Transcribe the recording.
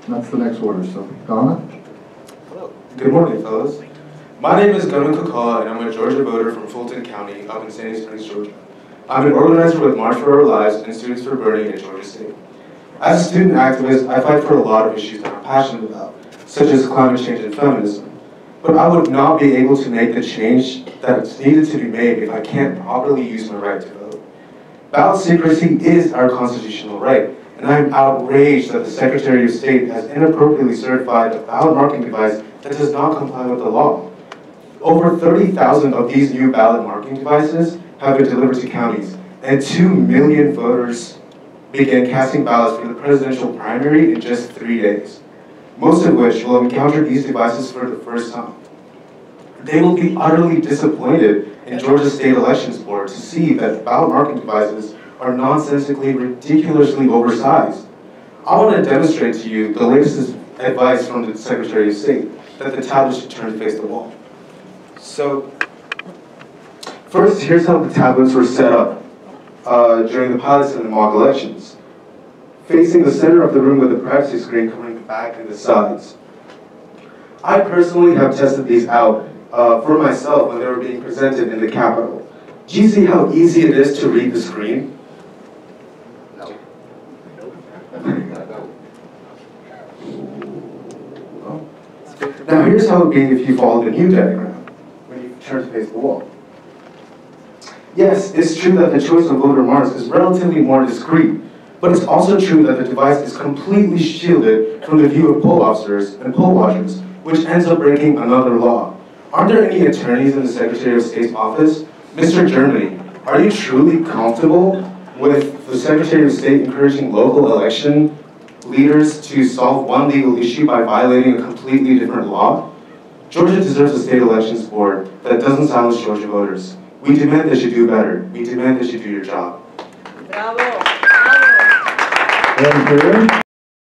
That's the next order. So, Gana? Hello. Good morning, fellas. My name is Gana Kukkala, and I'm a Georgia voter from Fulton County up in Sandy Springs, Georgia. I'm an organizer with March for Our Lives and Students for Burning at Georgia State. As a student activist, I fight for a lot of issues that I'm passionate about, such as climate change and feminism. But I would not be able to make the change that's needed to be made if I can't properly use my right to vote. Ballot secrecy is our constitutional right, and I am outraged that the Secretary of State has inappropriately certified a ballot marking device that does not comply with the law. Over 30,000 of these new ballot marking devices have been delivered to counties, and 2 million voters began casting ballots for the presidential primary in just 3 days, most of which will encounter these devices for the first time. They will be utterly disappointed in Georgia State Elections Board to see that ballot marking devices are nonsensically, ridiculously oversized. I want to demonstrate to you the latest advice from the Secretary of State, that the tablet should turn to face the wall. So, first, here's how the tablets were set up during the pilots and the mock elections. Facing the center of the room with a privacy screen coming back to the sides. I personally have tested these out for myself when they were being presented in the Capitol. Do you see how easy it is to read the screen? No. Now here's how it would be if you followed the new diagram, when you turn to face the wall. Yes, it's true that the choice of voter marks is relatively more discreet, but it's also true that the device is completely shielded from the view of poll officers and poll watchers, which ends up breaking another law. Aren't there any attorneys in the Secretary of State's office? Mr. Germany, are you truly comfortable with the Secretary of State encouraging local election leaders to solve one legal issue by violating a completely different law? Georgia deserves a state elections board that doesn't silence Georgia voters. We demand that you do better. We demand that you do your job. Bravo! Thank you.